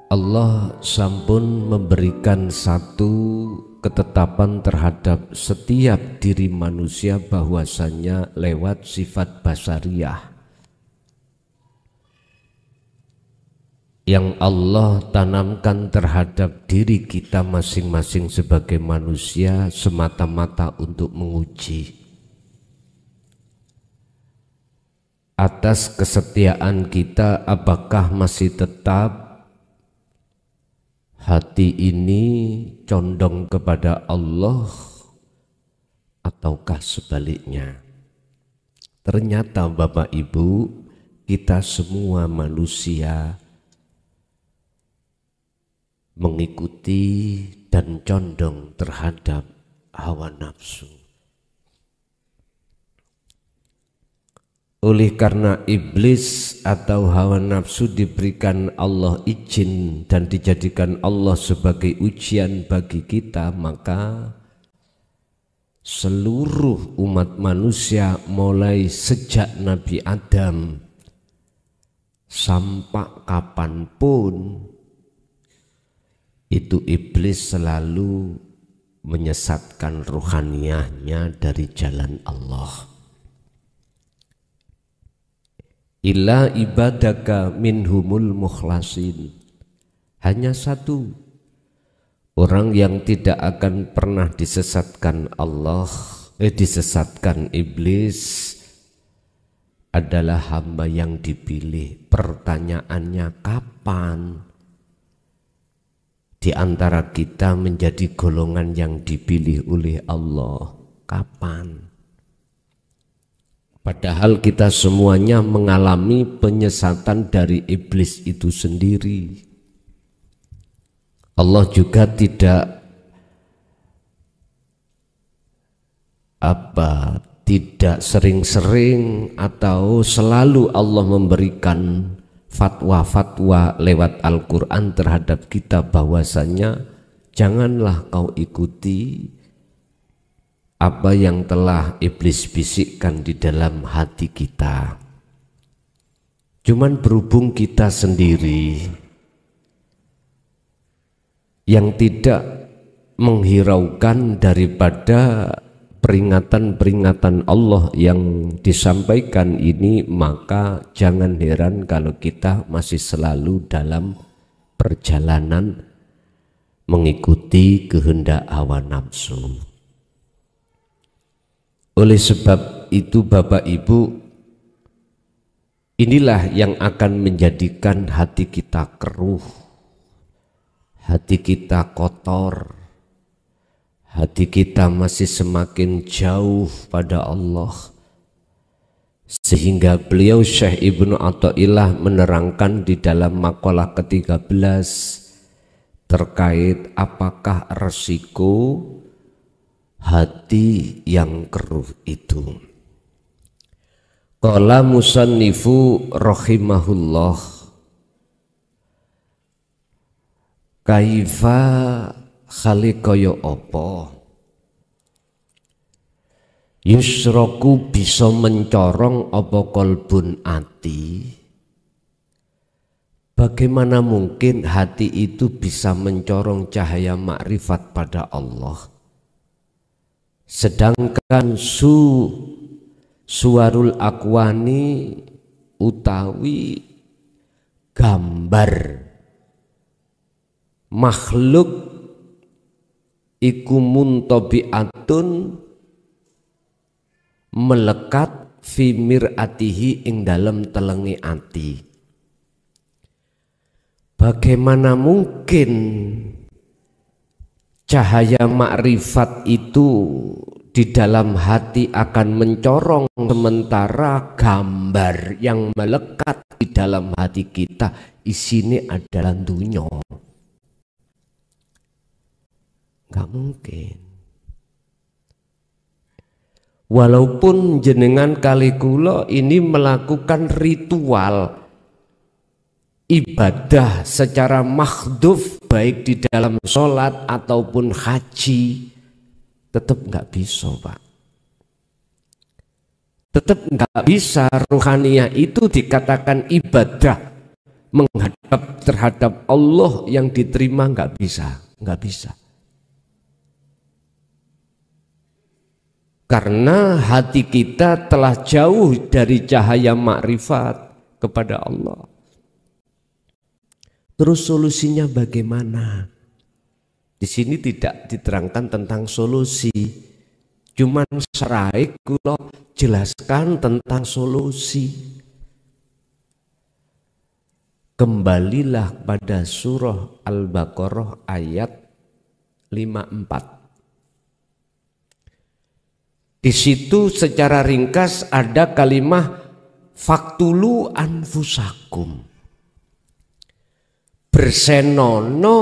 Allah sampun memberikan satu ketetapan terhadap setiap diri manusia bahwasanya lewat sifat basariyah yang Allah tanamkan terhadap diri kita masing-masing sebagai manusia semata-mata untuk menguji atas kesetiaan kita, apakah masih tetap hati ini condong kepada Allah ataukah sebaliknya. Ternyata Bapak Ibu, kita semua manusia mengikuti dan condong terhadap hawa nafsu. Oleh karena iblis atau hawa nafsu diberikan Allah izin dan dijadikan Allah sebagai ujian bagi kita, maka seluruh umat manusia mulai sejak Nabi Adam sampai kapanpun itu iblis selalu menyesatkan ruhaniyahnya dari jalan Allah. Illa ibadaka minhumul mukhlasin, hanya satu orang yang tidak akan pernah disesatkan Allah, disesatkan iblis adalah hamba yang dipilih. Pertanyaannya, kapan di antara kita menjadi golongan yang dipilih oleh Allah? Kapan? Padahal kita semuanya mengalami penyesatan dari iblis itu sendiri. Allah juga tidak sering-sering atau selalu Allah memberikan fatwa-fatwa lewat Al-Quran terhadap kita bahwasanya janganlah kau ikuti apa yang telah iblis bisikkan di dalam hati kita. Cuman berhubung kita sendiri yang tidak menghiraukan daripada peringatan-peringatan Allah yang disampaikan ini, maka jangan heran kalau kita masih selalu dalam perjalanan mengikuti kehendak hawa nafsu. Oleh sebab itu Bapak Ibu, inilah yang akan menjadikan hati kita keruh, hati kita kotor, hati kita masih semakin jauh pada Allah. Sehingga beliau Syekh Ibnu Athaillah menerangkan di dalam makalah ke-13 terkait apakah resiko hati yang keruh itu. Qala musannifu rahimahullah, kaifa khaliqaya apa yusroku bisa mencorong apa kolbun ati. Bagaimana mungkin hati itu bisa mencorong cahaya makrifat pada Allah, sedangkan suwarul akwani utawi gambar makhluk iku muntabi'atun melekat fi mir'atihi ing dalam telengi ati. Bagaimana mungkin cahaya makrifat itu di dalam hati akan mencorong sementara gambar yang melekat di dalam hati kita isinya adalah dunya? Gak mungkin. Walaupun jenengan kali kula ini melakukan ritual ibadah secara makhduf baik di dalam sholat ataupun haji, tetap nggak bisa Pak. Tetap nggak bisa ruhaniyah itu dikatakan ibadah menghadap terhadap Allah yang diterima nggak bisa. Karena hati kita telah jauh dari cahaya makrifat kepada Allah. Terus solusinya bagaimana? Di sini tidak diterangkan tentang solusi, cuman serai kula jelaskan tentang solusi. Kembalilah pada surah Al-Baqarah ayat 54. Di situ secara ringkas ada kalimat faktulu anfusakum. Bersenono,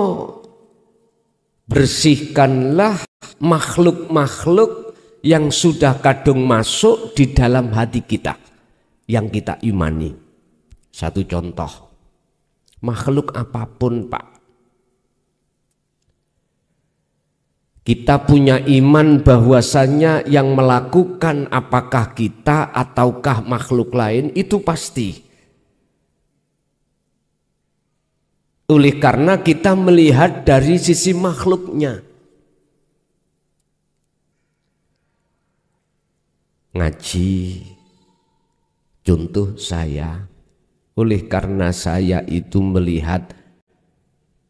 bersihkanlah makhluk-makhluk yang sudah kadung masuk di dalam hati kita yang kita imani. Satu contoh, makhluk apapun Pak, kita punya iman bahwasannya yang melakukan apakah kita ataukah makhluk lain itu pasti. Oleh karena kita melihat dari sisi makhluknya. Ngaji, contoh saya, oleh karena saya itu melihat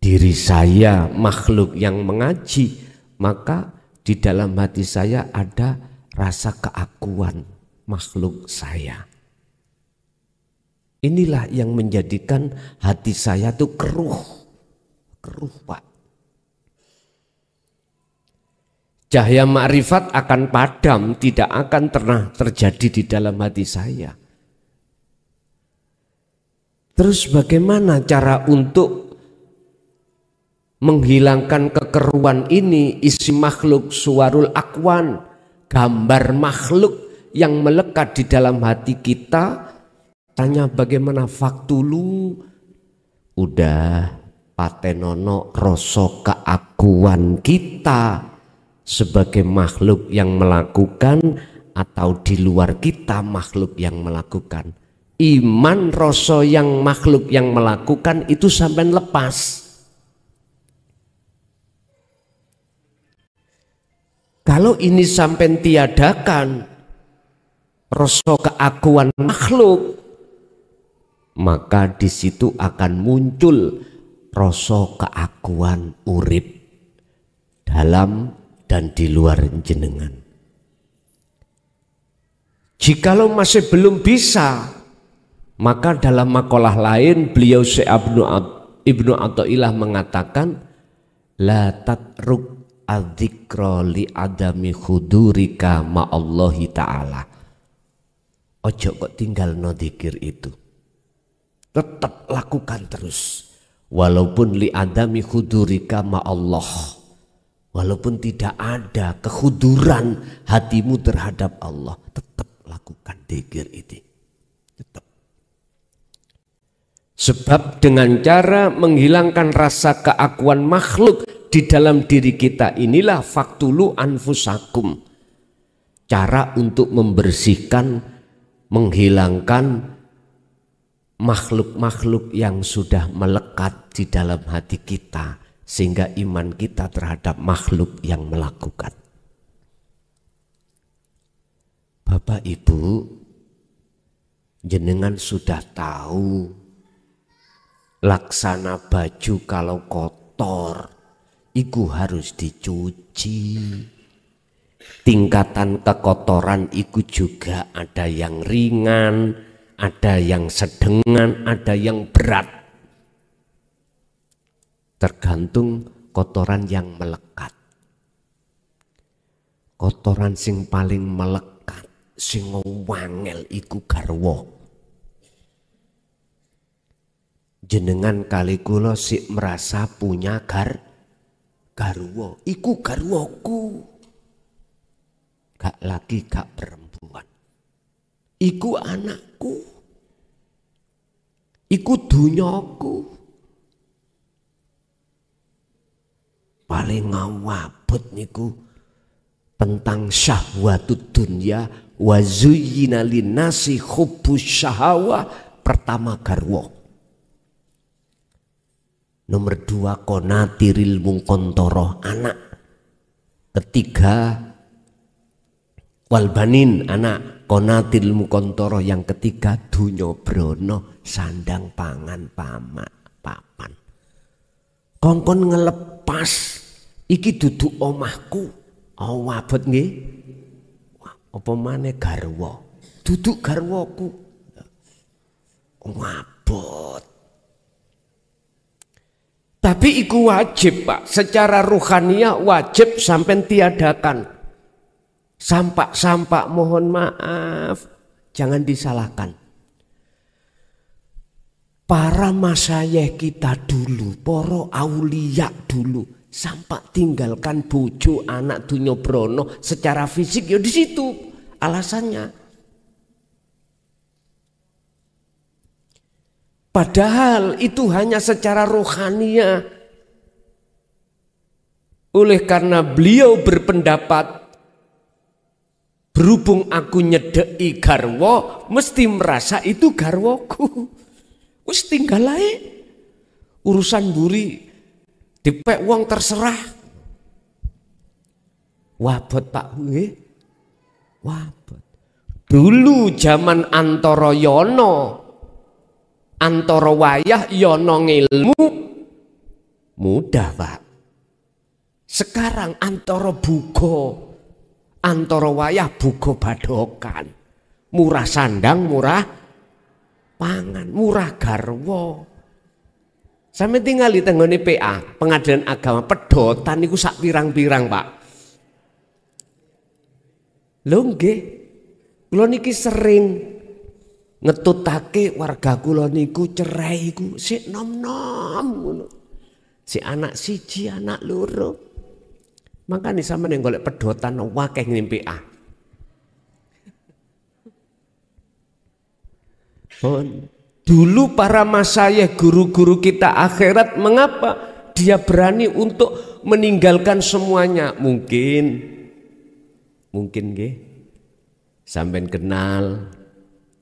diri saya makhluk yang mengaji, maka di dalam hati saya ada rasa keakuan makhluk saya. Inilah yang menjadikan hati saya tuh keruh Pak. Cahaya makrifat akan padam, tidak akan pernah terjadi di dalam hati saya. Terus bagaimana cara untuk menghilangkan kekeruan ini? Isi makhluk suwarul akwan, gambar makhluk yang melekat di dalam hati kita. Tanya bagaimana faktulu, udah patenono rasa keakuan kita sebagai makhluk yang melakukan atau di luar kita makhluk yang melakukan. Iman rasa yang makhluk yang melakukan itu sampai lepas. Kalau ini sampai tiadakan rasa keakuan makhluk, maka di situ akan muncul rasa keakuan urip dalam dan di luar jenengan. Jikalau masih belum bisa, maka dalam makalah lain beliau Syekh Ibnu Athaillah mengatakan la tatruk adzikra li adami khudurika ma'allahi ta'ala. Ojo kok tinggal no dzikir itu. Tetap lakukan terus. Walaupun li adami khudurika ma'allah. Walaupun tidak ada kekhuduran hatimu terhadap Allah. Tetap lakukan dzikir itu. Tetap. Sebab dengan cara menghilangkan rasa keakuan makhluk di dalam diri kita inilah faktulu anfusakum. Cara untuk membersihkan, menghilangkan makhluk-makhluk yang sudah melekat di dalam hati kita sehingga iman kita terhadap makhluk yang melakukan. Bapak Ibu, jenengan sudah tahu laksana baju kalau kotor itu harus dicuci. Tingkatan kekotoran itu juga ada yang ringan, ada yang sedengan, ada yang berat. Tergantung kotoran yang melekat. Kotoran sing paling melekat, sing wangel iku garwa. Jenengan kali kula sik merasa punya garwa, iku garwaku. Gak lagi gak perempuan. Iku anakku. Iku dunyaku. Paling ngawabut niku tentang syahwatud dunya wa zuyyina linnasi hubbus syahawah, pertama garwa. Nomor 2 konatiril mukontoroh, anak. Ketiga walbanin, anak. Konatiril mukontoroh, yang ketiga dunya brono, sandang pangan papan. Kongkon ngelepas iki duduk omahku. Oh wabot nggih. Apa maneh garwa. Duduk garwaku. Wabot. Tapi iku wajib, Pak. Secara ruhaniah wajib sampai tiadakan. Sampak mohon maaf, jangan disalahkan. Para masyayikh kita dulu, para aulia dulu, sampak tinggalkan bojo anak dunya brono secara fisik ya di situ alasannya. Padahal itu hanya secara rohania. Oleh karena beliau berpendapat, berhubung aku nyedeki garwa, mesti merasa itu garwaku. Wis tinggal ae. Urusan buri dipek wong terserah. Wabot Pak nggih. Wabot. Dulu zaman antara yono, antara wayah yono ngilmu, mudah Pak. Sekarang antara bugo, antara wayah bugo badokan, murah sandang, murah pangan, murah garwa. Sampe tinggal di tenggone PA, Pengadilan Agama, pedotan niku sak pirang-pirang Pak. Lho nggih, kula niki sering ngetutake warga kula niku cerai iku sik nom-nom ngono. Si anak siji, anak loro. Makane sampeyan golek pedotan akeh ning PA. Dulu para masyayikh, guru-guru kita akhirat, mengapa dia berani untuk meninggalkan semuanya? Mungkin nggih sampean kenal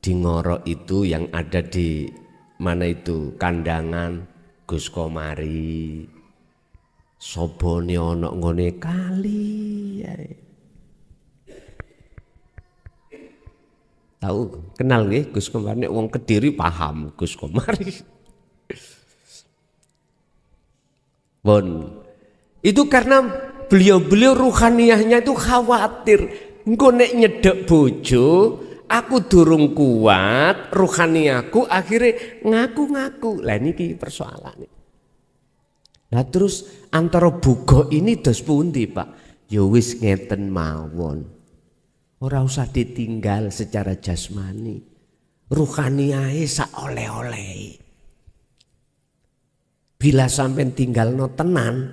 di Ngoro itu yang ada di mana itu Kandangan Gus Komari. Sobone ana ngene kali. Tahu kenal nggih Gus Komari, nek wong Kediri paham Gus Komari. Bon. Itu karena beliau ruhaniahnya itu khawatir engko nek nyedek bojo aku durung kuat ruhaniahku, akhirnya ngaku-ngaku. Lah niki persoalan. Nah terus antara bugo ini dos pundi Pak? Ya wis ngeten mawon. Ora usah ditinggal secara jasmani. Ruhaniahe sak oleh-oleh. Bila sampean tinggalno tenan,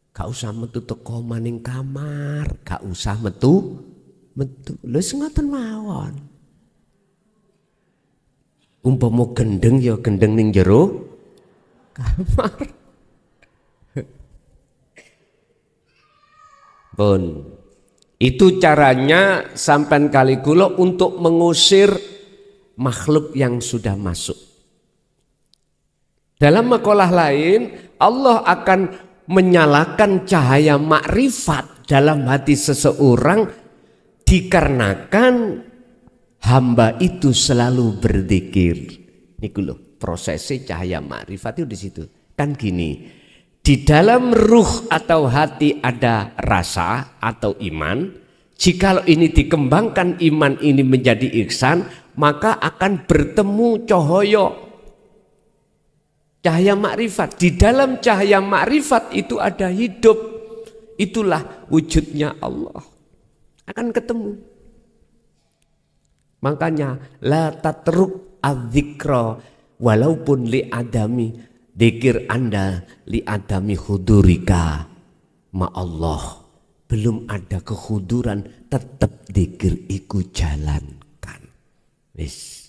gak usah metu teko maning kamar, gak usah metu. Lha ngoten mawon. Umpama gendeng ya gendeng ning jero kamar. Pun itu caranya sampean kali kula untuk mengusir makhluk yang sudah masuk. Dalam makalah lain, Allah akan menyalakan cahaya makrifat dalam hati seseorang dikarenakan hamba itu selalu berzikir. Niku lho, prosesnya cahaya makrifat itu di situ. Kan gini, di dalam ruh atau hati ada rasa atau iman. Jikalau ini dikembangkan iman ini menjadi ihsan, maka akan bertemu cahaya makrifat. Di dalam cahaya makrifat itu ada hidup. Itulah wujudnya Allah. Akan ketemu. Makanya la tatruk adzikra walaupun li adami. Dzikir Anda li adami hudurika ma Allah. Belum ada kehuduran, tetap dzikir iku jalankan. Wis.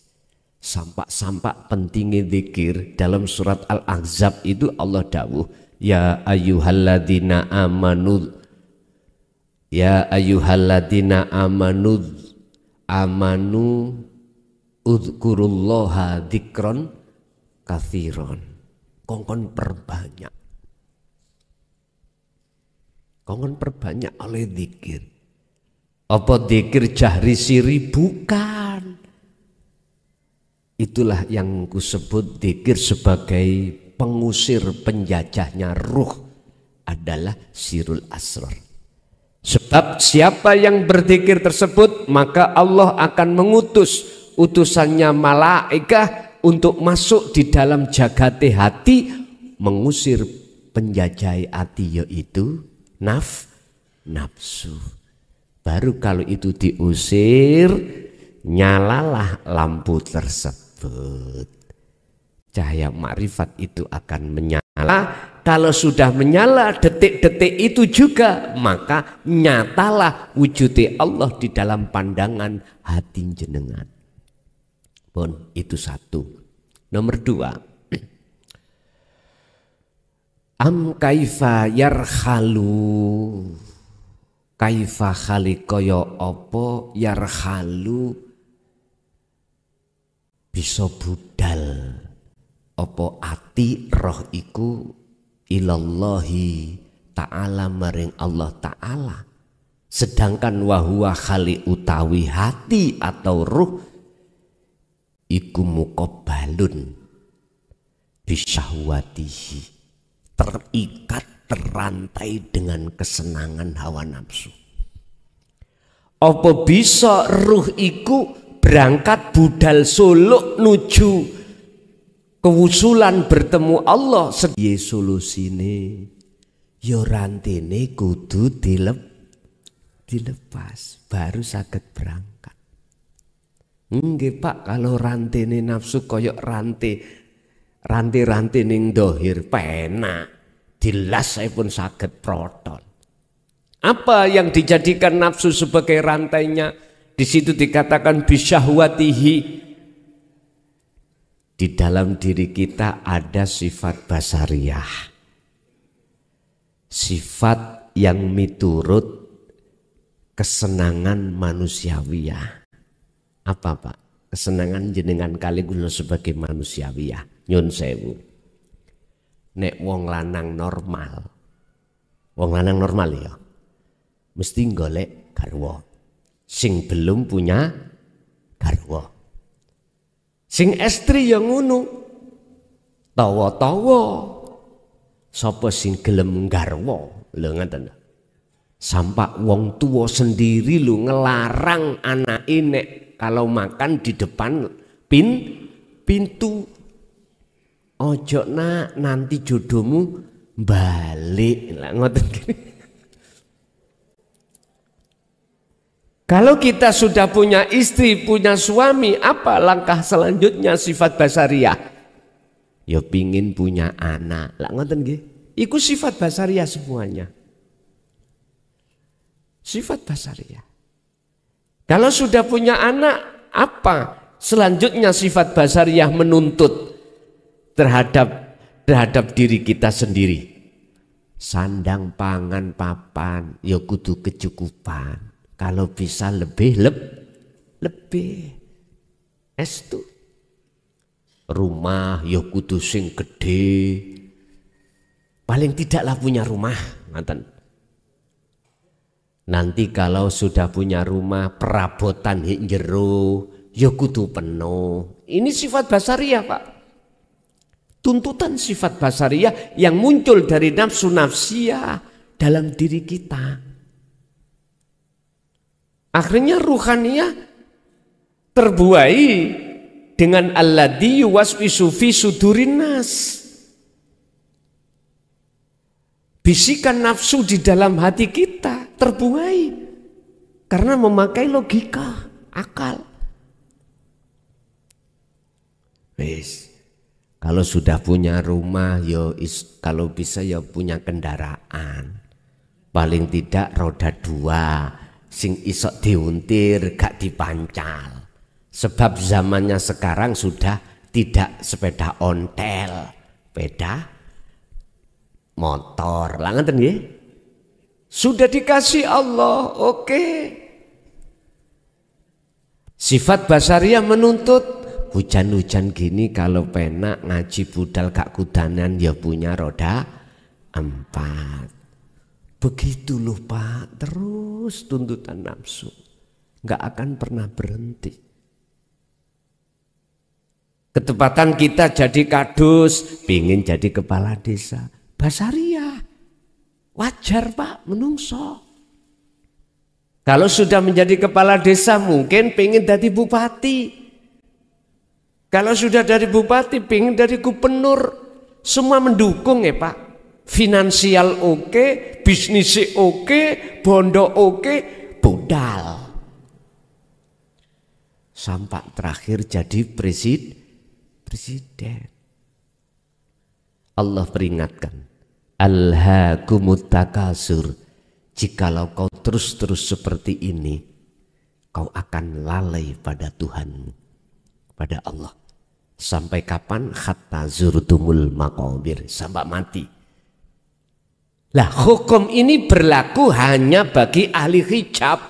Sampak-sampak pentingnya dzikir. Dalam surat Al-Ahzab itu Allah dawuh, ya ayyuhalladzina amanu, ya ayyuhalladzina amanu udzukurullaha dzikron katsiron. kongkon perbanyak. Kongkon perbanyak oleh zikir. Apa zikir jahri siri? Bukan. Itulah yang kusebut zikir sebagai pengusir penjajahnya ruh adalah sirul asrar. Sebab siapa yang berzikir tersebut maka Allah akan mengutus utusannya malaikah untuk masuk di dalam jagate hati mengusir penjajah hati, yaitu nafsu. Baru kalau itu diusir, nyalalah lampu tersebut. Cahaya makrifat itu akan menyala. Kalau sudah menyala detik-detik itu juga, maka nyatalah wujudnya Allah di dalam pandangan hati jenengan. Pun itu satu. Nomor dua, am kaifa yarhalu, kaifa khalikoyo opo yarhalu bisa budal opo ati roh iku ilallahi ta'ala maring Allah ta'ala, sedangkan wahwa khali utawi hati atau ruh iku muqabbalun bisyahwatihi, terikat terantai dengan kesenangan hawa nafsu. Apa bisa ruh iku berangkat budal suluk nuju kewusulan bertemu Allah? Sedih solusine yo rantene kudu dilepas baru saged berangkat. Nggih Pak, kalau rantene nafsu koyok rantai ning dohir penak dilas saya pun saged protol. Apa yang dijadikan nafsu sebagai rantainya? Di situ dikatakan bisyahwatihi. Di dalam diri kita ada sifat basariyah, sifat yang miturut kesenangan manusiawiyah. Apa Pak? Kesenangan jenengan kali kula sebagai manusiawiyah. Nyun sewu. Nek wong lanang normal ya, mesti golek garwa. Sing belum punya garwa. Sing estri yang ngono, tawa-tawa. Sapa sing gelem garwa, lho ngaten. Sampai wong tua sendiri lu ngelarang anake nek kalau makan di depan pintu. Ojo nak, nanti jodohmu balik. Lah ngoten gini. Kalau kita sudah punya istri, punya suami, apa langkah selanjutnya sifat basariyah? Ya pingin punya anak. Lah ngoten nggih. Iku sifat basariyah semuanya. Sifat basariyah. Kalau sudah punya anak, apa selanjutnya sifat basariyah menuntut terhadap diri kita sendiri? Sandang pangan papan ya kudu kecukupan. Kalau bisa lebih estu. Rumah ya kudu sing gede. Paling tidaklah punya rumah, ngaten. Nanti kalau sudah punya rumah, perabotan hik jero ya kudu penuh. Ini sifat basariyah Pak. Tuntutan sifat basariyah yang muncul dari nafsu nafsiyah dalam diri kita. Akhirnya ruhaniyah terbuai dengan alladzi yuwaswisu fi sudurin nas. Bisikan nafsu di dalam hati kita terbuai karena memakai logika, akal. Wis, kalau sudah punya rumah, kalau bisa ya punya kendaraan. Paling tidak roda 2. Sing isok diuntir gak dipancal. Sebab zamannya sekarang sudah tidak sepeda ontel, sepeda motor. Lah ngeten nggih. Sudah dikasih Allah, oke. Sifat basariyah menuntut hujan-hujan gini kalau penak ngaji budal gak kudanan ya punya roda 4. Begitu loh Pak, terus tuntutan nafsu, gak akan pernah berhenti. Ketepatan kita jadi kadus, pingin jadi kepala desa, basaria, wajar Pak, menungso. Kalau sudah menjadi kepala desa mungkin pingin jadi bupati. Kalau sudah dari bupati pingin dari gubernur. Semua mendukung ya Pak. Finansial oke, bisnis oke, bondo oke, budal. Sampai terakhir jadi presiden. Allah peringatkan, alhaakumut takasur. Jikalau kau terus-terus seperti ini, kau akan lalai pada Tuhanmu, pada Allah. Sampai kapan? Hatta zurtumul maqabir, sampai mati. Lah hukum ini berlaku hanya bagi ahli hijab,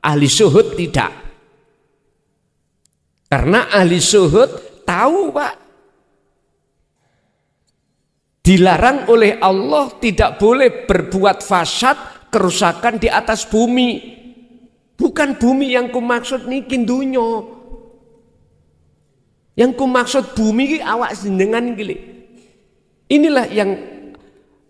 ahli syuhud tidak. Karena ahli syuhud tahu Pak, dilarang oleh Allah tidak boleh berbuat fasad, kerusakan di atas bumi. Bukan bumi yang kumaksud niki dunyo. Yang kumaksud bumi awak jenengan gile. Inilah yang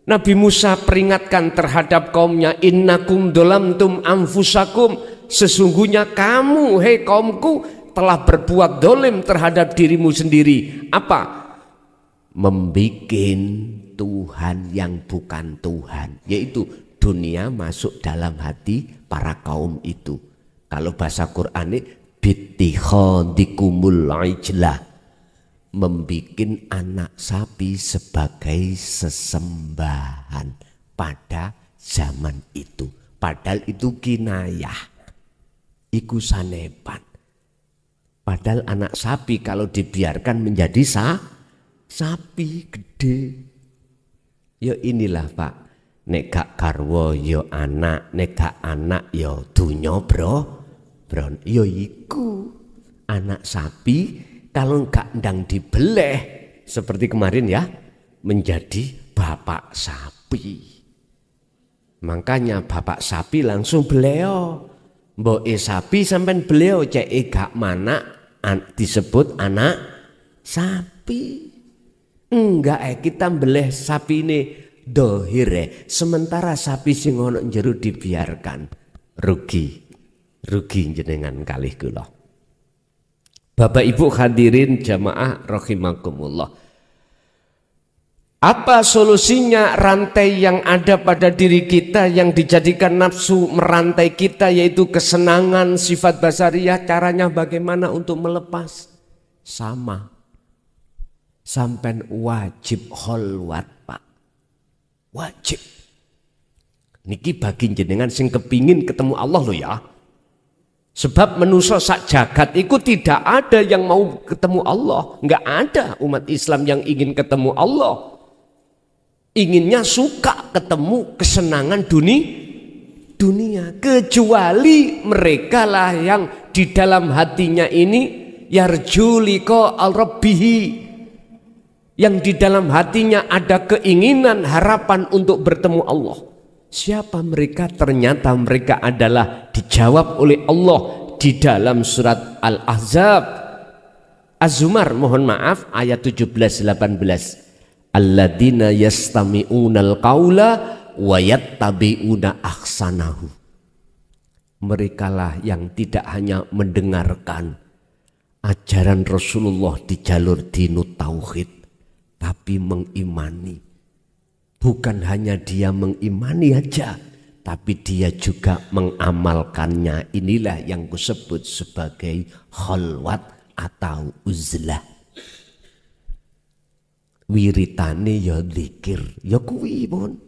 Nabi Musa peringatkan terhadap kaumnya, innakum dolamtum anfusakum, sesungguhnya kamu hei kaumku telah berbuat dolim terhadap dirimu sendiri. Apa? Membikin Tuhan yang bukan Tuhan, yaitu dunia masuk dalam hati para kaum itu. Kalau bahasa Quran ini bittikhadikumul ijlah, membikin anak sapi sebagai sesembahan pada zaman itu. Padahal itu kinayah, iku sanepan. Padahal anak sapi kalau dibiarkan menjadi sapi gede. Ya inilah Pak, nek gak garwa yo anak, nek gak anak yo dunyo bro. Yo iku anak sapi kalau gak ndang dibeleh seperti kemarin ya, menjadi bapak sapi. Makanya bapak sapi langsung beleo. Mboke sapi sampean beleo, cek gak mana disebut anak sapi. Enggak kita beleh sapi ini dohire, sementara sapi sing ono jero dibiarkan. Rugi jenengan kalih kula. Bapak Ibu hadirin jamaah rahimakumullah. Apa solusinya rantai yang ada pada diri kita yang dijadikan nafsu merantai kita, yaitu kesenangan sifat basariyah? Caranya bagaimana untuk melepas? Sama. Sampai wajib kholwat Pak. Wajib. Niki bagi jenengan sing kepingin ketemu Allah loh ya. Sebab manusia sak jagat itu tidak ada yang mau ketemu Allah. Enggak ada umat Islam yang ingin ketemu Allah. Inginnya suka ketemu kesenangan dunia. Kecuali mereka lah yang di dalam hatinya ini yarju liqa al-rabbihi, yang di dalam hatinya ada keinginan, harapan untuk bertemu Allah. Siapa mereka? Ternyata mereka adalah dijawab oleh Allah di dalam surat Al-Ahzab, Az-Zumar, mohon maaf, ayat 17-18. Alladzina yastami'unal qaula wa yattabi'una ahsanahu. Merekalah yang tidak hanya mendengarkan ajaran Rasulullah di jalur dinut tauhid, tapi mengimani. Bukan hanya dia mengimani aja, tapi dia juga mengamalkannya. Inilah yang kusebut sebagai kholwat atau uzlah. Wiritane ya zikir, ya kuwi pun.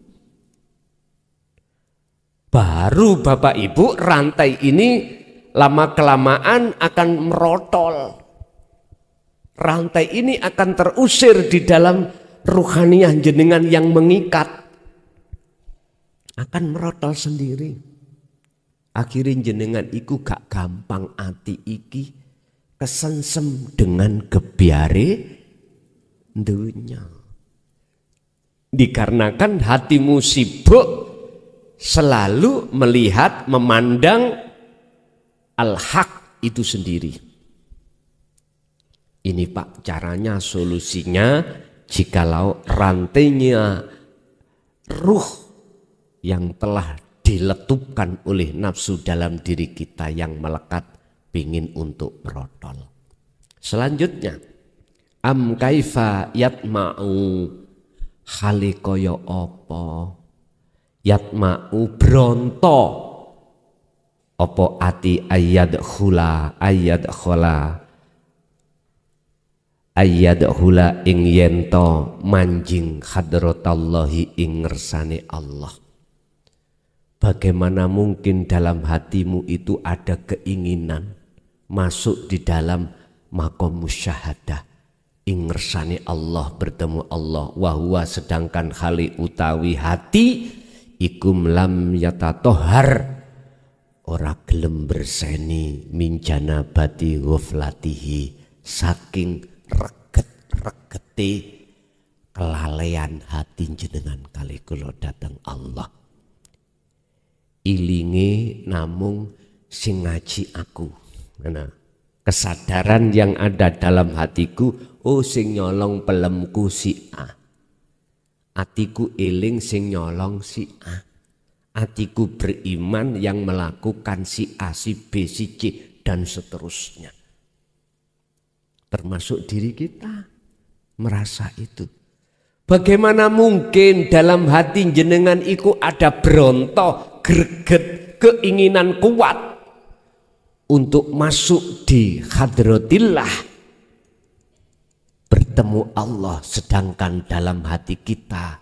Baru Bapak Ibu rantai ini lama kelamaan akan merotol. Rantai ini akan terusir di dalam ruhaniyah jenengan yang mengikat, akan merotol sendiri. Akhirnya jenengan iku gak gampang ati iki kesensem dengan gebyare dunya. Dikarenakan hatimu sibuk selalu melihat, memandang al-haq itu sendiri. Ini Pak caranya, solusinya, jikalau rantainya ruh yang telah diletupkan oleh nafsu dalam diri kita yang melekat pingin untuk berotol. Selanjutnya, am kaifa yatma'u, hale kaya apa yatma'u bronto apa ati ayat hula ing yento manjing hadratallahi ing ngersane Allah. Bagaimana mungkin dalam hatimu itu ada keinginan masuk di dalam maqam musyahadah ing ngersane Allah, bertemu Allah, wahwa sedangkan hali utawi hati ikum lam yatatohar ora gelem berseni minjana bati ghaflatihi saking reget-regete kelalaian hati jenengan kali kula dateng Allah. Ilinge namung sing ngaji aku. Nah, kesadaran yang ada dalam hatiku, oh sing nyolong pelemku si A. Atiku eling sing nyolong si A. Atiku beriman yang melakukan si A, si B, si C, dan seterusnya. Termasuk diri kita merasa itu. Bagaimana mungkin dalam hati jenengan iku ada berontok, greget, keinginan kuat untuk masuk di hadratillah, bertemu Allah, sedangkan dalam hati kita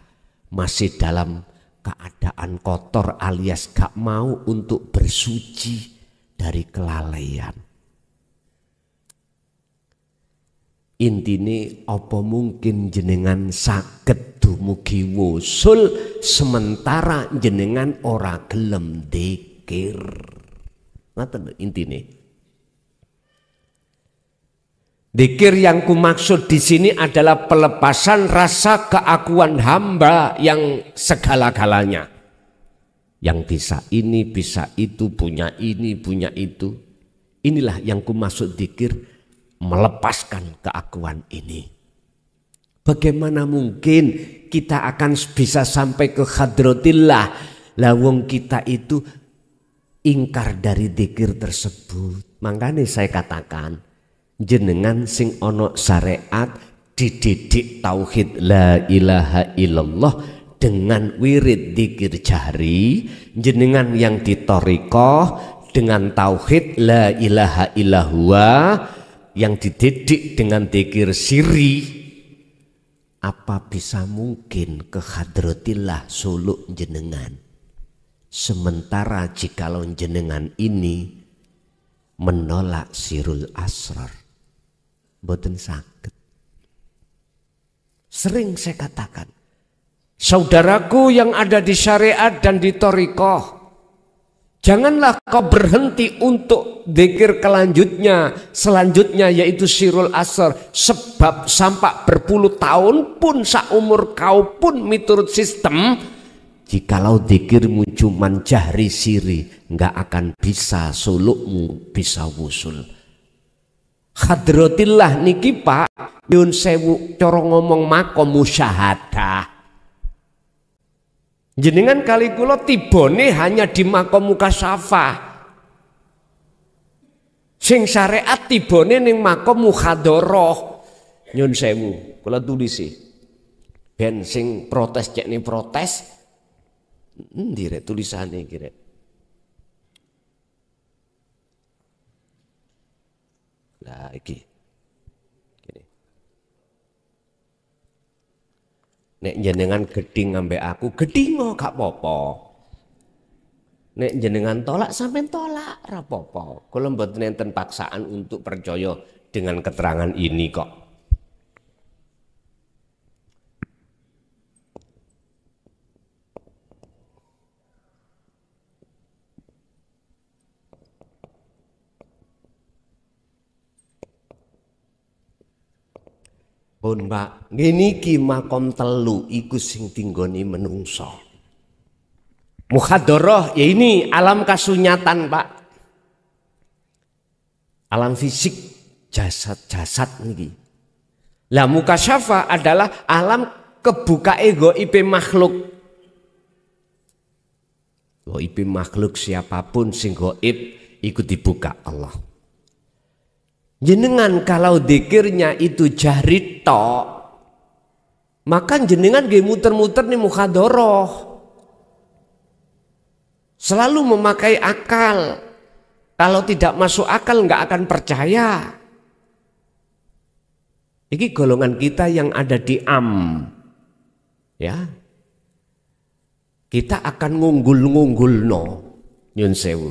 masih dalam keadaan kotor alias gak mau untuk bersuci dari kelalaian. Intine apa mungkin jenengan saged dumugi wusul sementara jenengan ora gelem dzikir. Ngoten intine. Dzikir yang kumaksud di sini adalah pelepasan rasa keakuan hamba yang segala-galanya. Yang bisa ini, bisa itu, punya ini, punya itu. Inilah yang kumaksud dzikir, melepaskan keakuan ini. Bagaimana mungkin kita akan bisa sampai ke hadratillah lawang kita itu ingkar dari dzikir tersebut. Makanya saya katakan jenengan sing ono syariat dididik tauhid la ilaha illallah dengan wirid dzikir jahri, jenengan yang di thariqah dengan tauhid la ilaha illallah yang dididik dengan dzikir sirri. Apa bisa mungkin ke hadratillah suluk jenengan? Sementara jikalau jenengan ini menolak sirul asrar, mboten saged. Sering saya katakan, saudaraku yang ada di syariat dan di thariqah, janganlah kau berhenti untuk dzikir selanjutnya yaitu sirul asr, sebab sampai berpuluh tahun pun saumur kau pun miturut sistem, jikalau dzikirmu cuman jahri siri nggak akan bisa sulukmu bisa wusul. Hadratillah niki Pak nyun sewu cara ngomong makom musyahadah. Jenengan kali kula tibone hanya di makom mukasyafah. Sing syariat tibone ning makom muhadharah. Nyun sewu, kula tulisi. Ben sing protes cek ning protes. Endi rek tulisane iki rek? Lah iki. Nek jenengan geding ambek aku, geding gak apa-apa. Nek jenengan tolak sampean tolak, ora apa-apa. Kula mboten enten paksaan untuk percaya dengan keterangan ini kok. Pun Pak, ngene iki makom telu iku sing tinggoni menungso. Muhadharah ya ini alam kasunyatan Pak. Alam fisik jasad-jasad niki. Lah mukasyafa adalah alam kebuka goibe makhluk. Goibe makhluk siapapun sing goib ikut dibuka Allah. Jenengan kalau dzikirnya itu jahri tok, maka jenengan nggih muter-muter nih muhadharah. Selalu memakai akal. Kalau tidak masuk akal nggak akan percaya. Ini golongan kita yang ada di ya. Kita akan ngunggul no nyun sewu.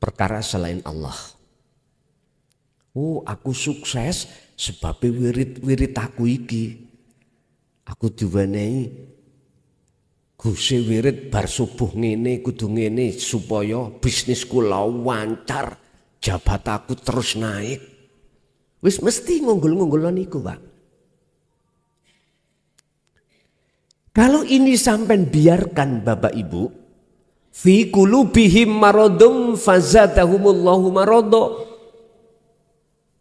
Perkara selain Allah. Oh, aku sukses sebab wirid aku iki. Aku diwenehi Gusti wirid bar subuh ngene kudu ngene supaya bisnisku lancar, jabataku terus naik. Wis mesti ngunggul-ngunggul niku, Pak. Kalau ini sampai biarkan Bapak Ibu, fi qulubihim maradum fazadahumullahu marada.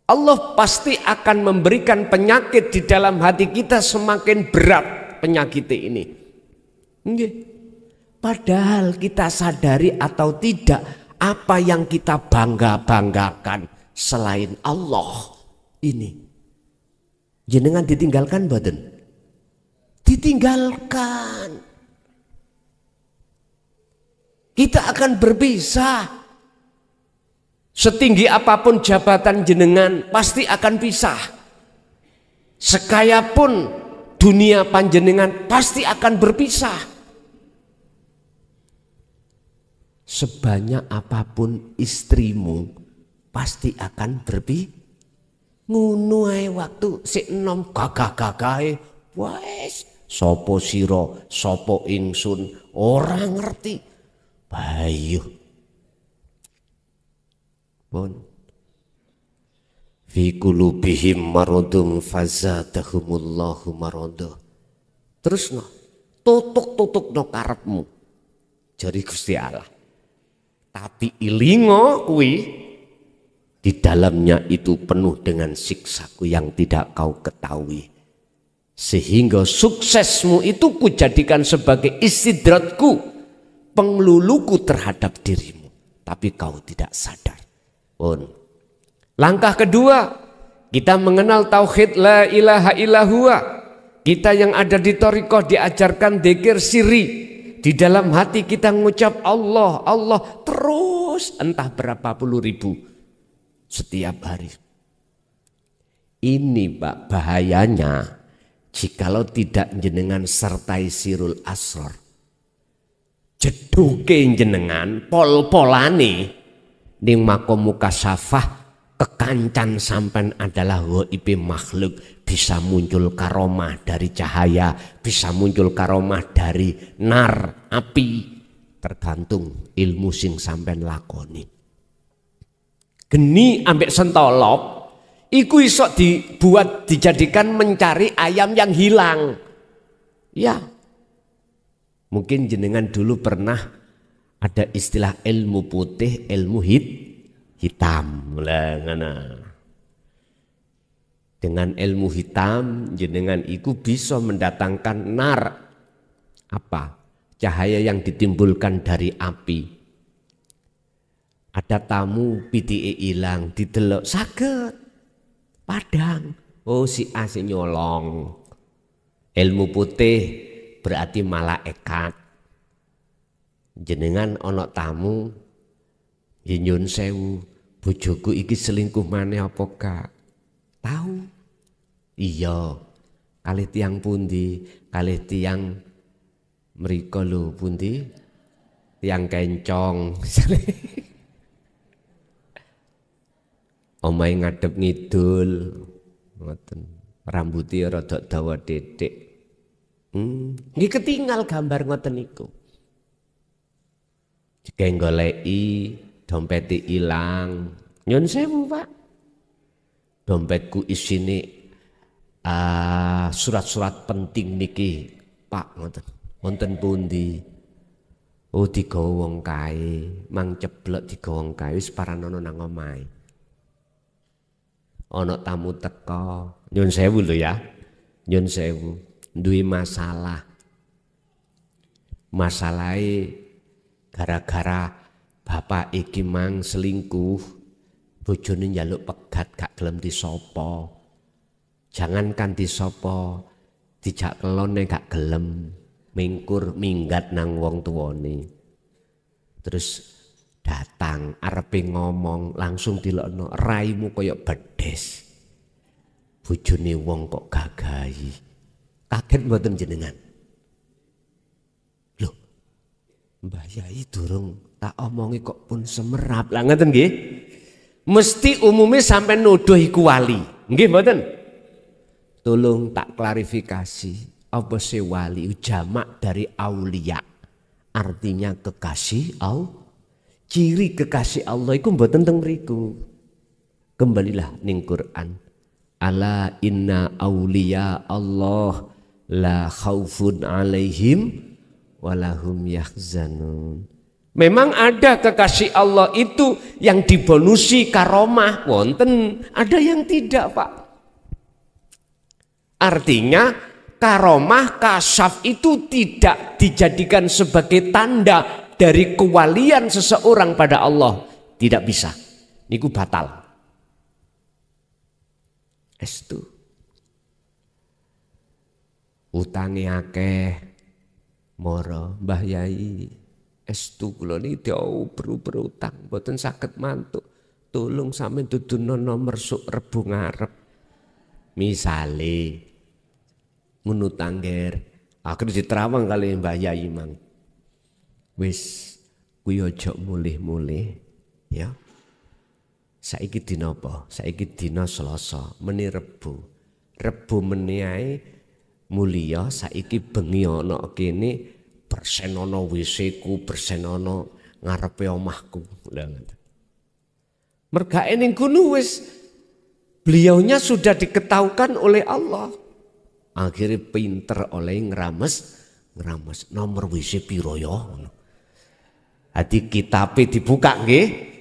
Allah pasti akan memberikan penyakit di dalam hati kita semakin berat penyakit ini. Nggih. Padahal kita sadari atau tidak apa yang kita bangga-banggakan selain Allah ini. Jenengan ditinggalkan badan. Ditinggalkan. Kita akan berpisah. Setinggi apapun jabatan jenengan pasti akan pisah. Sekaya pun dunia panjenengan pasti akan berpisah. Sebanyak apapun istrimu pasti akan berpisah. Ngono ae waktu sik enom gagah-gagahe wes sapa sira sapa ingsun ora ngerti. Bayu fi qulubihim maradum fazadahumullahu marada. Terus tutuk no karepmu jari Gusti Allah. Tapi ilingo kuwi di dalamnya itu penuh dengan siksaku yang tidak kau ketahui. Sehingga suksesmu itu kujadikan sebagai istidratku, pengluluku terhadap dirimu. Tapi kau tidak sadar. Langkah kedua, kita mengenal tauhid la ilaha illahua. Kita yang ada di thariqah diajarkan dzikir sirri. Di dalam hati kita mengucap Allah, Allah terus entah berapa puluh ribu setiap hari. Ini Pak bahayanya jikalau tidak jenengan sertai sirul asror. Jeduke jenengan pol-polane ning makom mukasafah kekancan sampan adalah ghaib makhluk, bisa muncul karomah dari cahaya, bisa muncul karomah dari nar api, tergantung ilmu sing sampean lakoni. Geni ambek sentolop iku iso dibuat dijadikan mencari ayam yang hilang. Ya. Mungkin jenengan dulu pernah ada istilah ilmu putih, ilmu hitam. Dengan ilmu hitam jenengan iku bisa mendatangkan nar apa? Cahaya yang ditimbulkan dari api. Ada tamu pitike ilang didelok saged padang. Oh si A si nyolong. Ilmu putih berarti malaikat. Jenengan ono tamu nyun sewu bojoku iki selingkuh maneh apa Kak? Tahu? Iya. Kalih tiang pundi? Kalih tiang mriko lho pundi? Tiang kencong. Omahe ngadep ngidul. Ngoten. Rambutnya rada dawa titik. Nggih ketinggal gambar ngoten niku. Jika goleki dompeti ilang, nyun sewu Pak. Dompetku isine surat-surat penting niki Pak wonten pundi? Oh digawa wong kae, mang ceblok digawa wong kae wis paranono nang omahe. Ana tamu teka, nyun sewu lho ya. Nyun sewu, duwe masalah. Masalahe gara-gara bapak iki mang selingkuh, bojone njaluk pegat gak gelem disopo. Jangankan disopo, dijak kelone gak gelem. Mingkur minggat nang wong tuwane. Terus datang arepe ngomong langsung dilokno raimu kaya bedes. Bojone wong kok gagahi. Kaget mboten jenengan? Loh, Mbah Yai durung tak omongi kok pun semerap. Lah ngeten nggih. Mesti umumnya sampai nuduh iku wali. Nggih mboten? Tolong tak klarifikasi. Apa sih wali? Jamak dari aulia. Artinya kekasih Allah. Ciri kekasih Allah itu mboten teng mriku. Kembalilah ning Quran. Ala inna aulia Allah la khaufun alaihim walahum yahzanun. Memang ada kekasih Allah itu yang dibonusi karomah. Wonten, ada yang tidak, Pak. Artinya karomah kasyaf itu tidak dijadikan sebagai tanda dari kewalian seseorang pada Allah. Tidak bisa. Niku batal. Estu. Utange akeh moro Mbah Yai. Estu kula niki berutang mboten saged mantuk. Tolong sampeyan dudono nomor sok Rebu ngarep. Misale ngono tangger, akhirnya diterawang kali Mbah Yai mang. Wis kuwi aja mulih-mulih ya. Saiki dina apa? Saiki dina Selasa, meni Rebu. Rebu meni ae mulia saiki bengi ana kene bersenono WC-ku, bersenono ngarepe omahku. Lah ngoten. Mergae ning kono wis beliaunya sudah diketahukan oleh Allah. Akhirnya pinter oleh ngerames nomor WC piro ya. Hati kitabe dibuka nggih.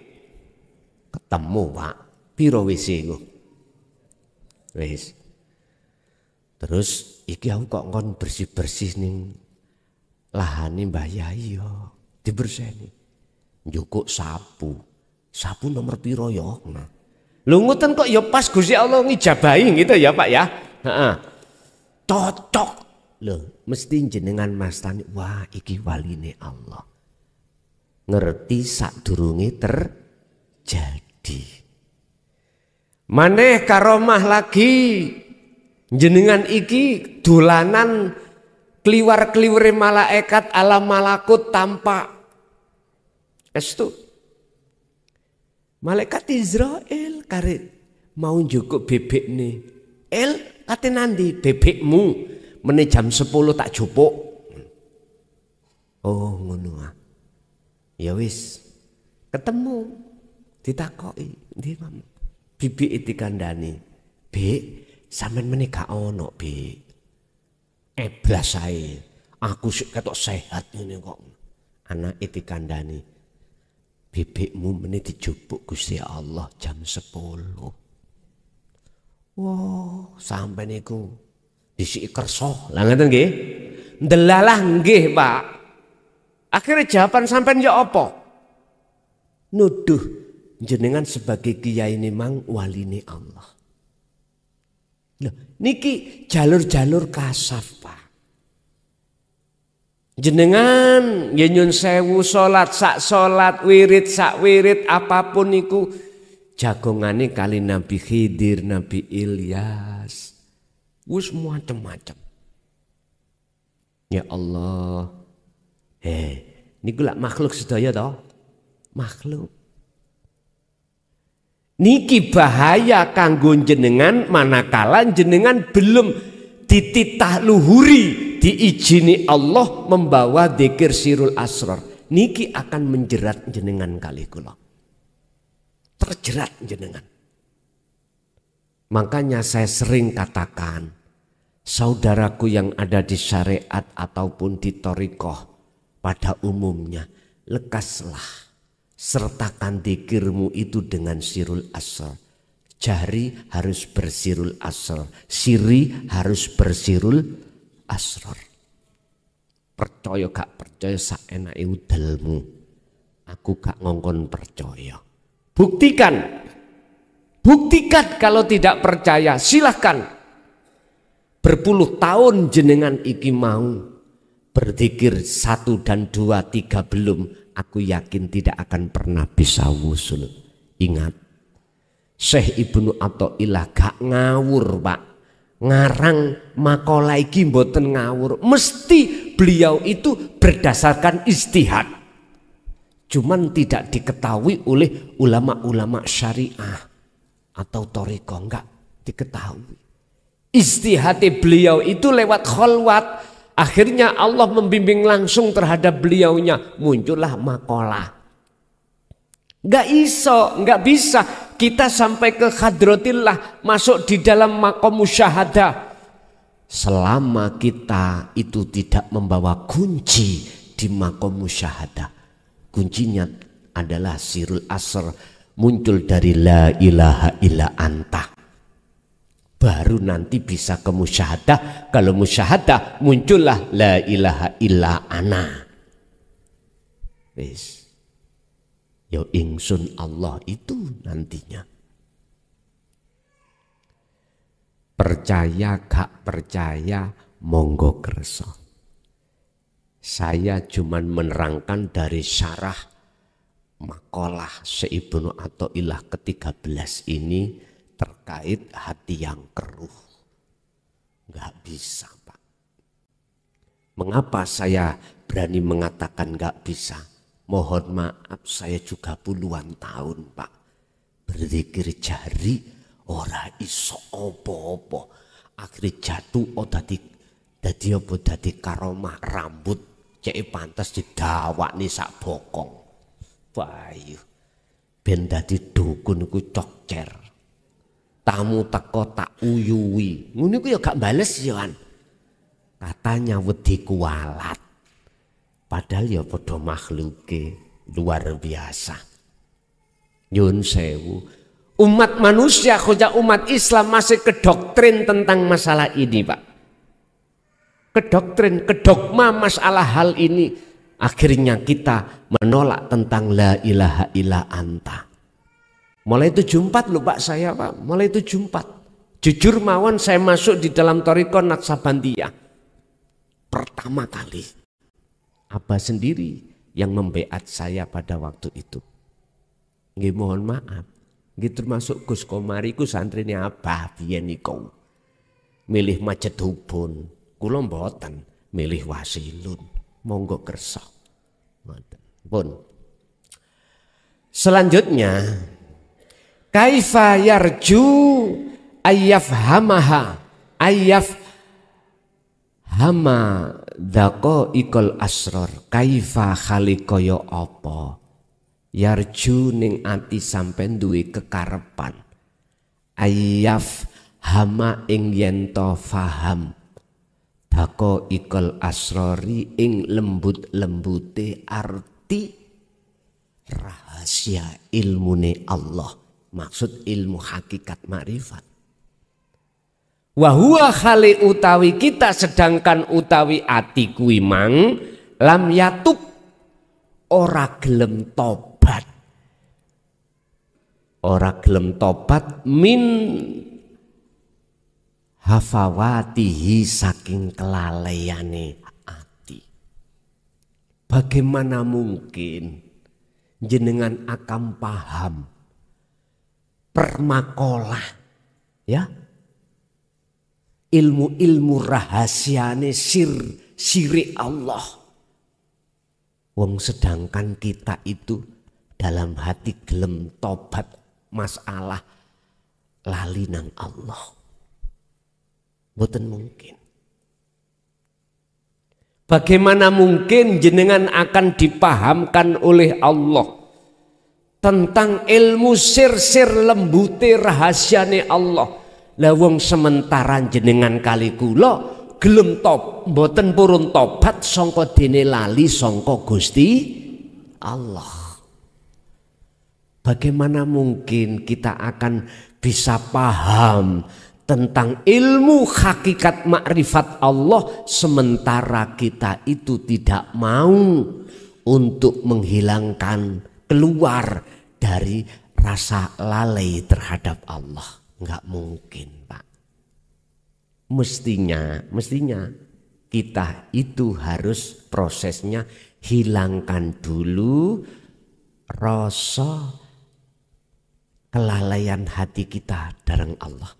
Ketemu Pak, piro WC ku. Wis. Terus iki aku kok ngon bersih-bersih ning lahane Mbah Yai yo. Dibersihni. Njukuk sapu. Sapu nomor piro ya? Nah. Lho ngoten kok ya pas Gusti Allah ngijabahi gitu ya Pak ya. Heeh. Cocok. Loh, mesti jenengan mastani, wah iki waline Allah. Ngerti sadurunge terjadi. Maneh karomah lagi. Jenengan iki dolanan kliwar-kliwure malaikat alam malakut tampak. Estu. Malaikat Israel kare mau njukuk bebek nih. Kate nandi bebekmu meneh jam 10 tak jupuk. Oh ngono ah. Ya wis. Ketemu ditakoki, "Ndi, Mam?" Bibike dikandani. "Bek, sampean meneh gak ono, Bek. Eblas ae. Aku sik ketok sehat ngene kok." Anake dikandani. "Bebekmu meneh dijupuk Gusti Allah jam 10." Wow, sampai niku disiki kersa. Lah ngeten nggih. Ndelalah nggih, Pak. Akhirnya jawaban sampean ya apa? Nuduh jenengan sebagai kiai ini mang waline Allah. Loh, niki jalur-jalur kasaf, Pak. Jenengan ya nyun sewu salat sak salat, wirid sak wirid apapun niku jagongane kali Nabi Khidir, Nabi Ilyas. Wis macam-macam. Ya Allah. Niku lak makhluk sedaya toh? Makhluk. Niki bahaya kanggo jenengan manakala jenengan belum dititah luhuri diizini Allah membawa dzikir sirul asrar. Niki akan menjerat jenengan kali kula. Terjerat jenengan. Makanya saya sering katakan, saudaraku yang ada di syariat ataupun di thariqah pada umumnya, lekaslah, sertakan dzikirmu itu dengan sirul asr. Jari harus bersirul asr, siri harus bersirul asror. Percaya gak percaya saenake udelmu, aku gak ngongkon percaya. Buktikan kalau tidak percaya, silahkan. Berpuluh tahun jenengan iki mau berzikir 1 dan 2, 3 belum, aku yakin tidak akan pernah bisa wusul. Ingat, Syekh Ibnu Athaillah gak ngawur Pak, ngarang makalah iki mboten ngawur, mesti beliau itu berdasarkan ijtihad, cuman tidak diketahui oleh ulama-ulama syariah atau thariqah, enggak diketahui. Ijtihad beliau itu lewat khalwat, akhirnya Allah membimbing langsung terhadap beliaunya, muncullah makalah. Enggak bisa kita sampai ke hadratillah, masuk di dalam maqam musyahadah, selama kita itu tidak membawa kunci di maqam musyahadah. Kuncinya adalah sirul asr, muncul dari la ilaha illa anta. Baru nanti bisa ke musyahadah. Kalau musyahadah muncullah la ilaha illa ana. Wis. Yo ingsun Allah itu nantinya. Percaya gak percaya monggo kersa. Saya cuman menerangkan dari syarah makalah Syekh Ibnu Athaillah ke-13 ini terkait hati yang keruh. Gak bisa Pak. Mengapa saya berani mengatakan gak bisa? Mohon maaf, saya juga puluhan tahun Pak berzikir jari ora iso opo-opo. Akhirnya jatuh dadi apa dadi karomah, rambut cek pantas didawakni sak bokong. Bayu ben dadi dukun ku cokcer. Tamu teko tak uyuwi. Ngono ku ya gak bales ya kan. Katanya wedi kualat. Padahal ya padha makhluke luar biasa. Nyun sewu. Umat manusia, khususnya umat Islam masih kedoktrin tentang masalah ini Pak. Kedogma masalah hal ini. Akhirnya kita menolak tentang la ilaha illa anta. Mulai 74 loh Pak saya Pak. Mulai 74. Jujur mawon saya masuk di dalam thariqah Naqsabandiyah. Pertama kali. Abah sendiri yang membeat saya pada waktu itu. Nggih mohon maaf. Nggih termasuk Gus Komari ku santrine Abah biyen niku. Milih Majid Hubun, kula mboten milih Wasilun. Monggo kersa. Ngoten. Pun. Selanjutnya kaifa yarju ayyafhamaha hama dako ikol asror, kaifa khalikoyo apa yarju ning ati sampen duwe kekarepan ayyaf hama ing yento faham dako ikol asrori ing lembut-lembute arti rahasia ilmune Allah, maksud ilmu hakikat makrifat. Wahuwa khali utawi kita, sedangkan utawi ati kuwi mang lam yatub ora gelem tobat. Ora gelem tobat min hafawatihi saking kelalaiane ati. Bagaimana mungkin jenengan akan paham permakolah ya? Ilmu-ilmu rahasiane siri Allah. Wong sedangkan kita itu dalam hati gelem tobat masalah lali nang Allah. Mboten mungkin. Bagaimana mungkin jenengan akan dipahamkan oleh Allah tentang ilmu sir-sir lembute rahasiane Allah. Lah wong sementara jenengan kali kula gelem mboten purun tobat sangka dene lali sangka Gusti Allah. Bagaimana mungkin kita akan bisa paham tentang ilmu hakikat makrifat Allah sementara kita itu tidak mau untuk menghilangkan keluar dari rasa lalai terhadap Allah. Enggak mungkin, Pak. Mestinya kita itu harus prosesnya hilangkan dulu rasa kelalaian hati kita dari Allah.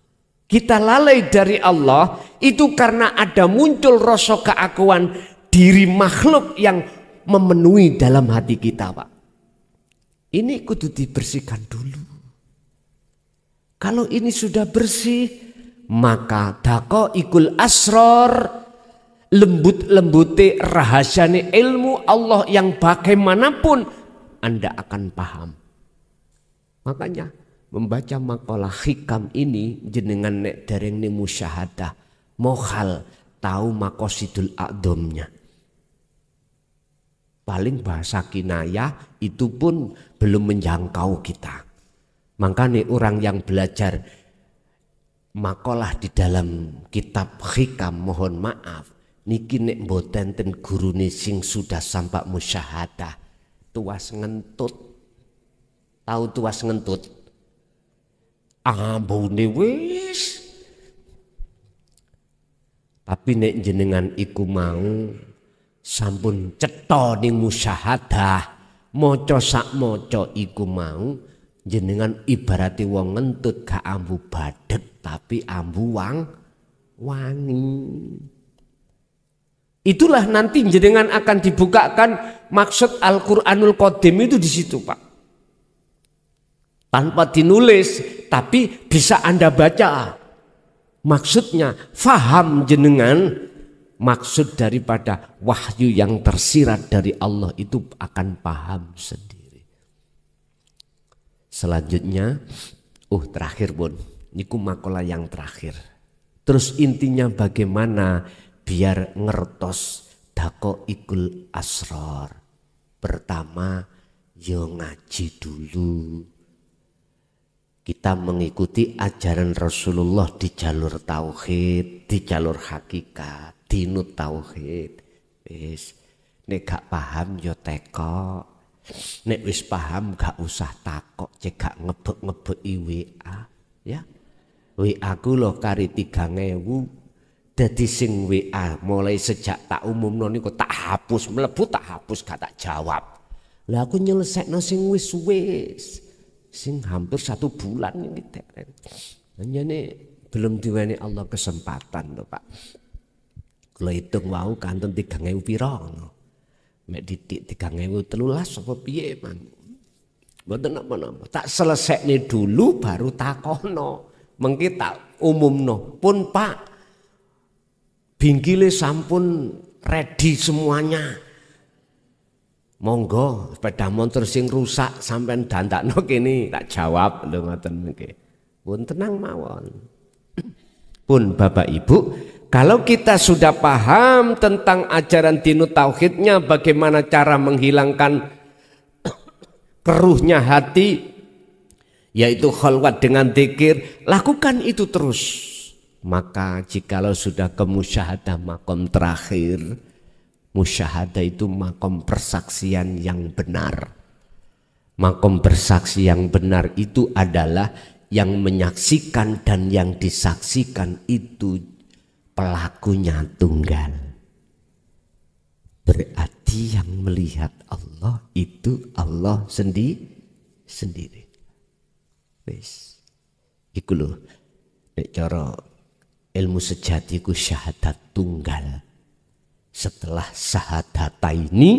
Kita lalai dari Allah itu karena ada muncul rasa keakuan diri makhluk yang memenuhi dalam hati kita, Pak. Ini kudu dibersihkan dulu. Kalau ini sudah bersih, maka daqaiqul asrar, lembut-lembute rahasiane ilmu Allah yang bagaimanapun Anda akan paham. Makanya membaca makalah hikam ini jenengan nek dereng ni musyahadah mohal tahu makosidul a'dhamnya. Paling bahasa kinayah itu pun belum menjangkau kita. Makanya orang yang belajar makalah di dalam kitab hikam, mohon maaf niki nek mboten ten gurune sing sudah sampai musyahadah tuas ngentut. Tahu tuas ngentut? Ambune wis. Tapi nek jenengan iku mau sampun cetha ning musyahadah, maca sak maca iku mau, jenengan ibarate wong ngentut gak ambu badhet tapi ambu wangi. Itulah nanti jenengan akan dibukakan maksud Al-Qur'anul Qadim itu di situ, Pak. Tanpa dinulis, tapi bisa Anda baca. Maksudnya, faham jenengan, maksud daripada wahyu yang tersirat dari Allah itu akan paham sendiri. Selanjutnya, terakhir pun, niku makalah yang terakhir. Terus intinya bagaimana biar ngertos daqaiqul asrar. Pertama, yo ngaji dulu. Kita mengikuti ajaran Rasulullah di jalur tauhid, di jalur hakikat, dinut tauhid. Wis, nek gak paham yo teko. Nek wis paham gak usah takok, cek gak ngebek-ngebeki WA, ya. WA ku lho kari 3.000. Dadi sing WA mulai sejak tak umumno niku tak hapus, mlebu tak hapus gak tak jawab. Lah aku nyelesekno sing wis-wis. Sing hampir 1 bulan ini hanya ini belum diweni Allah kesempatan loh, Pak. Kalau hitung wau kanten 3.000 pira ngono. Mek ditik 3.013 apa piye man. Mboten napa-napa. Tak selesekne dulu baru takono. Mengki tak umumno. Pun Pak, bingkile sampun ready semuanya. Monggo sepeda motor sing rusak sampean dandakno kene tak jawab lho ngoten mengke. Pun tenang mawon. Pun Bapak Ibu, kalau kita sudah paham tentang ajaran dinut tauhidnya, bagaimana cara menghilangkan keruhnya hati, yaitu khalwat dengan dzikir, lakukan itu terus. Maka jikalau sudah ke musyahadah makom terakhir, musyahadah itu makom persaksian yang benar. Makom bersaksi yang benar itu adalah yang menyaksikan dan yang disaksikan itu pelakunya tunggal. Berarti yang melihat Allah itu Allah sendiri. Wis. Iku lho nek cara ilmu sejati ku syahadat tunggal. Setelah syahadataini,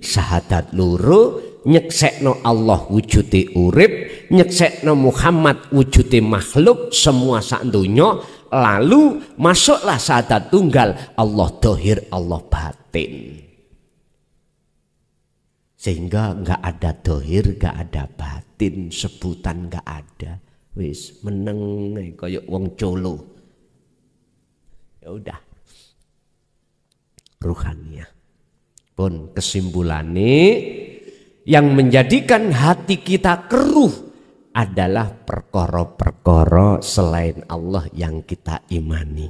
syahadat loro, nyeksekno Allah wujude urip, nyeksekno Muhammad wujude makhluk semua sak donya, lalu masuklah syahadat tunggal, Allah dohir, Allah batin. Sehingga enggak ada dohir, enggak ada batin, sebutan enggak ada, wis meneng kaya wong colo. Ya udah. Ruhaniyah. Pun kesimpulannya yang menjadikan hati kita keruh adalah perkara-perkara selain Allah yang kita imani.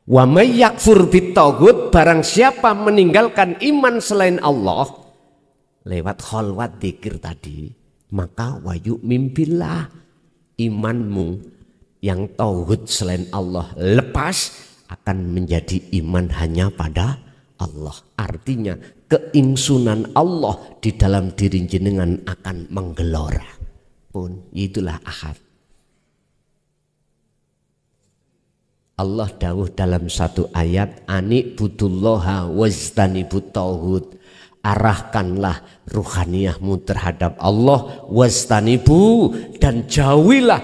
Wa may yakfur bitaghut, barang siapa meninggalkan iman selain Allah lewat khalwat dzikir tadi, maka wayu mimpilah imanmu yang tauhid selain Allah lepas akan menjadi iman hanya pada Allah. Artinya keingsunan Allah di dalam diri jenengan akan menggelora. Pun itulah ahad. Allah dawuh dalam satu ayat, ani budullaha wajtanibut tauhid. Arahkanlah ruhaniyahmu terhadap Allah, wajtanibu, dan jauhilah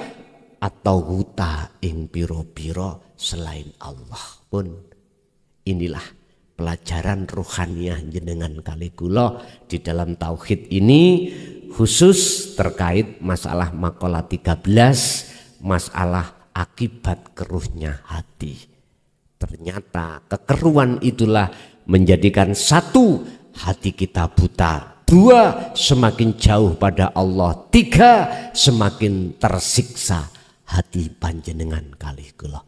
atau huta ing piro-piro selain Allah. Pun inilah pelajaran ruhaniyah jenengan kali kula di dalam tauhid ini, khusus terkait masalah makalah 13, masalah akibat keruhnya hati. Ternyata kekeruhan itulah menjadikan satu, hati kita buta, dua, semakin jauh pada Allah, tiga, semakin tersiksa hati panjenengan kali kula.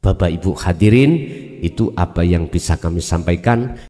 Bapak Ibu hadirin, itu apa yang bisa kami sampaikan.